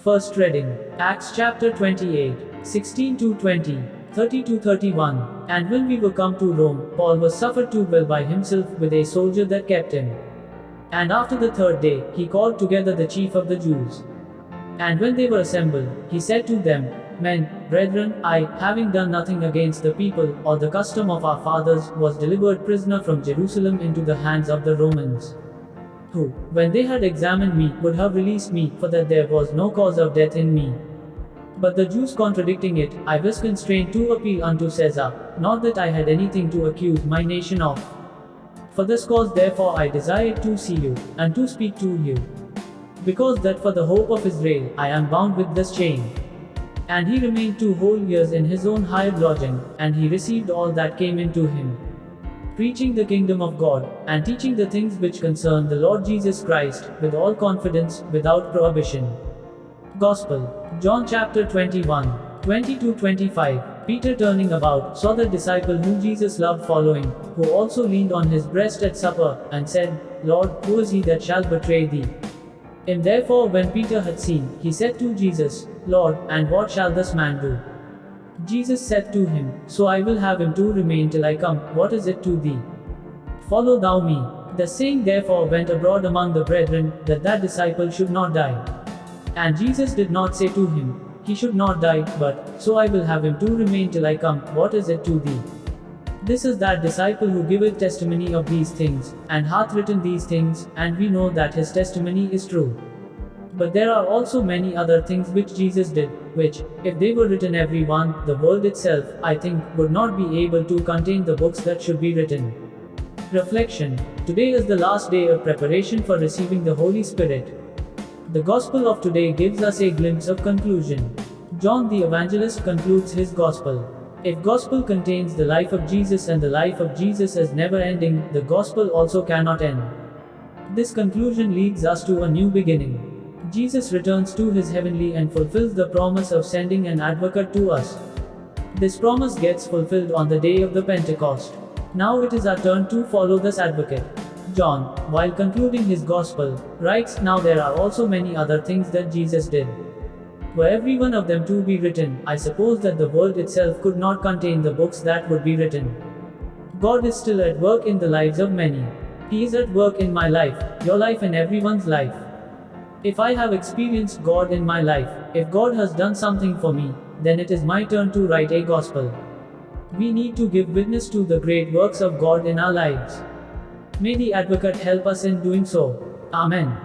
First reading, Acts chapter 28, 16-20, 30-31. And when we were come to Rome, Paul was suffered to dwell by himself with a soldier that kept him. And after the third day, he called together the chief of the Jews. And when they were assembled, he said to them, Men, brethren, I, having done nothing against the people, or the custom of our fathers, was delivered prisoner from Jerusalem into the hands of the Romans, who, when they had examined me, would have released me, for that there was no cause of death in me. But the Jews contradicting it, I was constrained to appeal unto Caesar, not that I had anything to accuse my nation of. For this cause therefore I desired to see you, and to speak to you. Because that for the hope of Israel, I am bound with this chain. And he remained 2 whole years in his own hired lodging, and he received all that came into him, preaching the kingdom of God, and teaching the things which concern the Lord Jesus Christ, with all confidence, without prohibition. Gospel. John chapter 21, 20-25. Peter turning about, saw the disciple whom Jesus loved following, who also leaned on his breast at supper, and said, Lord, who is he that shall betray thee? Him therefore when Peter had seen, he said to Jesus, Lord, and what shall this man do? Jesus said to him, So I will have him to remain till I come. What is it to thee? Follow thou me. The saying therefore went abroad among the brethren, that disciple should not die. And Jesus did not say to him, He should not die, but, So I will have him to remain till I come. What is it to thee? This is that disciple who giveth testimony of these things, and hath written these things, and we know that his testimony is true. But there are also many other things which Jesus did, which, if they were written every one, the world itself, I think, would not be able to contain the books that should be written. Reflection. Today is the last day of preparation for receiving the Holy Spirit. The Gospel of today gives us a glimpse of conclusion. John the Evangelist concludes his Gospel. If Gospel contains the life of Jesus and the life of Jesus is never ending, the Gospel also cannot end. This conclusion leads us to a new beginning. Jesus returns to his heavenly and fulfills the promise of sending an advocate to us. This promise gets fulfilled on the day of the Pentecost. Now it is our turn to follow this advocate. John, while concluding his Gospel, writes, Now there are also many other things that Jesus did. Were every one of them to be written, I suppose that the world itself could not contain the books that would be written. God is still at work in the lives of many. He is at work in my life, your life, and everyone's life. If I have experienced God in my life, if God has done something for me, then it is my turn to write a Gospel. We need to give witness to the great works of God in our lives. May the Advocate help us in doing so. Amen.